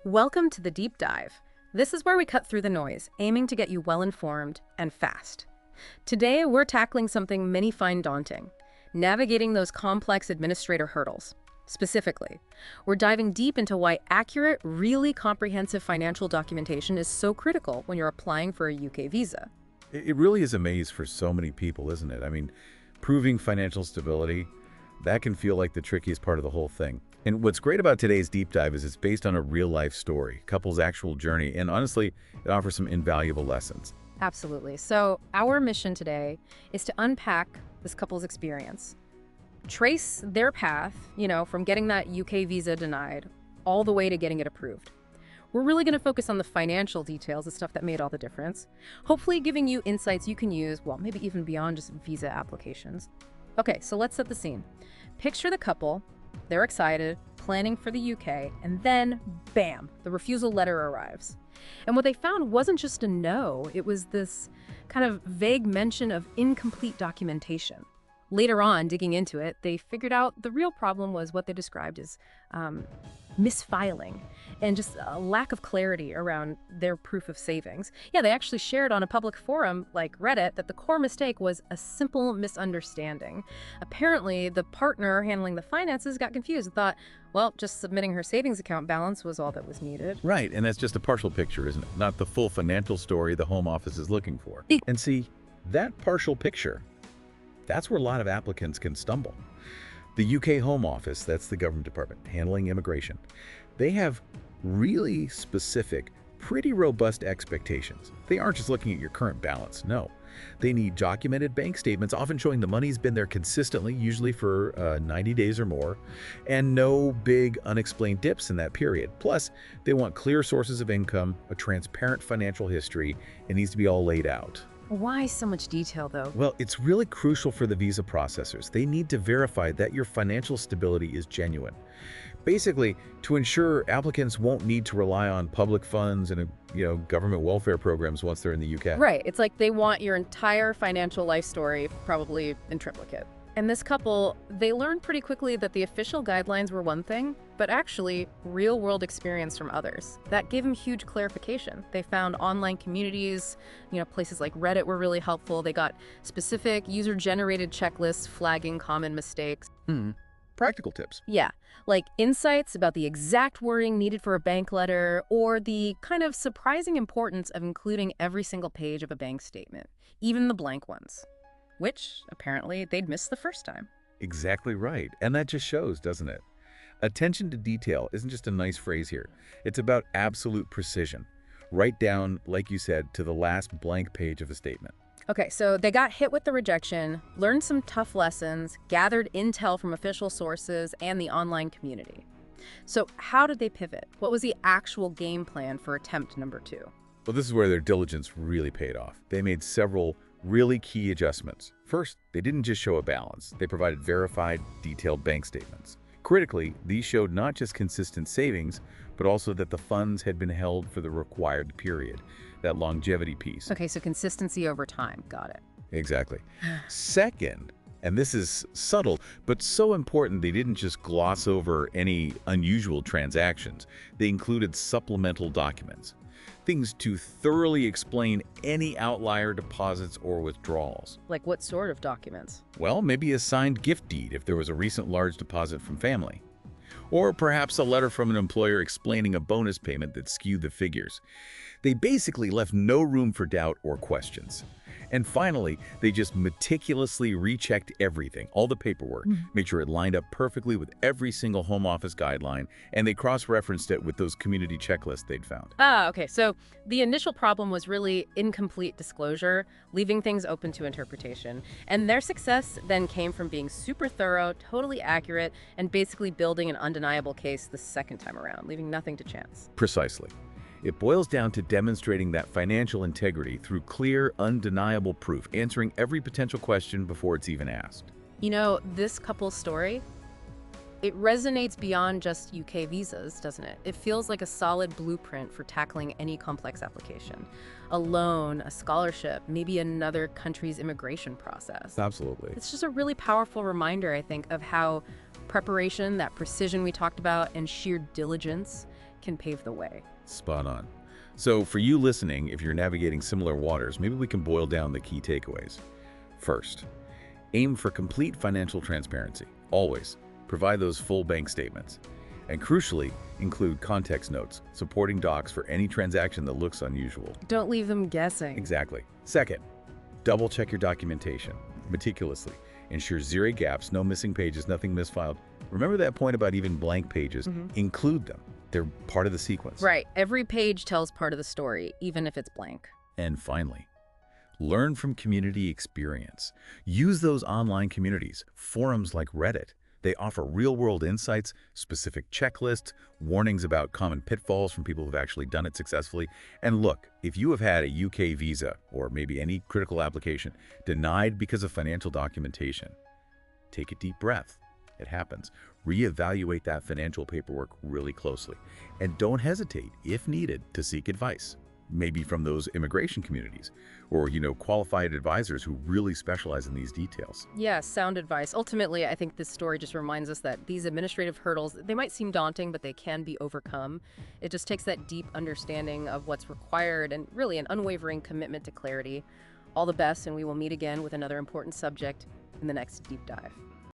Welcome to the Deep Dive. This is where we cut through the noise, aiming to get you well-informed and fast. Today, we're tackling something many find daunting, navigating those complex administrator hurdles. Specifically, we're diving deep into why accurate, really comprehensive financial documentation is so critical when you're applying for a UK visa. It really is a maze for so many people, isn't it? I mean, proving financial stability, that can feel like the trickiest part of the whole thing. And what's great about today's deep dive is it's based on a real-life story, couple's actual journey, and honestly, it offers some invaluable lessons. Absolutely. So our mission today is to unpack this couple's experience, trace their path, from getting that UK visa denied all the way to getting it approved. We're really going to focus on the financial details, the stuff that made all the difference, hopefully giving you insights you can use, well, maybe even beyond just visa applications. Okay, so let's set the scene. Picture the couple. They're excited, planning for the UK, and then, bam, the refusal letter arrives. And what they found wasn't just a no, it was this kind of vague mention of incomplete documentation. Later on, digging into it, they figured out the real problem was what they described as misfiling and just a lack of clarity around their proof of savings. Yeah, they actually shared on a public forum like Reddit that the core mistake was a simple misunderstanding. Apparently, the partner handling the finances got confused and thought, well, just submitting her savings account balance was all that was needed. Right, and that's just a partial picture, isn't it? Not the full financial story the Home Office is looking for. And see, that partial picture, that's where a lot of applicants can stumble. The UK Home Office, that's the government department handling immigration, they have really specific, pretty robust expectations. They aren't just looking at your current balance, no. They need documented bank statements, often showing the money's been there consistently, usually for 90 days or more, and no big unexplained dips in that period. Plus, they want clear sources of income, a transparent financial history. It needs to be all laid out. Why so much detail, though? Well, it's really crucial for the visa processors. They need to verify that your financial stability is genuine. Basically, to ensure applicants won't need to rely on public funds and government welfare programs once they're in the UK. Right. It's like they want your entire financial life story, probably in triplicate. And this couple, they learned pretty quickly that the official guidelines were one thing, but actually real-world experience from others. That gave them huge clarification. They found online communities, places like Reddit were really helpful. They got specific user-generated checklists flagging common mistakes. Practical tips. Yeah, like insights about the exact wording needed for a bank letter or the kind of surprising importance of including every single page of a bank statement, even the blank ones, which apparently they'd missed the first time. Exactly right. And that just shows, doesn't it? Attention to detail isn't just a nice phrase here. It's about absolute precision. Right down, like you said, to the last blank page of a statement. Okay, so they got hit with the rejection, learned some tough lessons, gathered intel from official sources and the online community. So how did they pivot? What was the actual game plan for attempt number 2? Well, this is where their diligence really paid off. They made several really key adjustments. First, they didn't just show a balance. They provided verified, detailed bank statements. Critically, these showed not just consistent savings, but also that the funds had been held for the required period, that longevity piece. Okay, so consistency over time. Got it. Exactly. Second, and this is subtle, but so important, they didn't just gloss over any unusual transactions. They included supplemental documents, things to thoroughly explain any outlier deposits or withdrawals. Like what sort of documents? Well, maybe a signed gift deed if there was a recent large deposit from family. Or perhaps a letter from an employer explaining a bonus payment that skewed the figures. They basically left no room for doubt or questions. And finally, they just meticulously rechecked everything, all the paperwork, made sure it lined up perfectly with every single Home Office guideline, and they cross-referenced it with those community checklists they'd found. Okay, so the initial problem was really incomplete disclosure, leaving things open to interpretation. And their success then came from being super thorough, totally accurate, and basically building an undeniable case the second time around, leaving nothing to chance. Precisely. It boils down to demonstrating that financial integrity through clear, undeniable proof, answering every potential question before it's even asked. This couple's story, it resonates beyond just UK visas, doesn't it? It feels like a solid blueprint for tackling any complex application. A loan, a scholarship, maybe another country's immigration process. Absolutely. It's just a really powerful reminder, I think, of how preparation, that precision we talked about, and sheer diligence can pave the way. Spot on. So for you listening, if you're navigating similar waters, maybe we can boil down the key takeaways. First, aim for complete financial transparency. Always. Provide those full bank statements. And crucially, include context notes, supporting docs for any transaction that looks unusual. Don't leave them guessing. Exactly. Second, double-check your documentation meticulously. Ensure zero gaps, no missing pages, nothing misfiled. Remember that point about even blank pages? Include them. They're part of the sequence. Right. Every page tells part of the story, even if it's blank. And finally, learn from community experience. Use those online communities, forums like Reddit. They offer real-world insights, specific checklists, warnings about common pitfalls from people who've actually done it successfully. And look, if you have had a UK visa, or maybe any critical application, denied because of financial documentation, take a deep breath. It happens. Reevaluate that financial paperwork really closely. And don't hesitate, if needed, to seek advice. Maybe from those immigration communities or, qualified advisors who really specialize in these details. Yeah, sound advice. Ultimately, I think this story just reminds us that these administrative hurdles, they might seem daunting, but they can be overcome. It just takes that deep understanding of what's required and really an unwavering commitment to clarity. All the best, and we will meet again with another important subject in the next deep dive.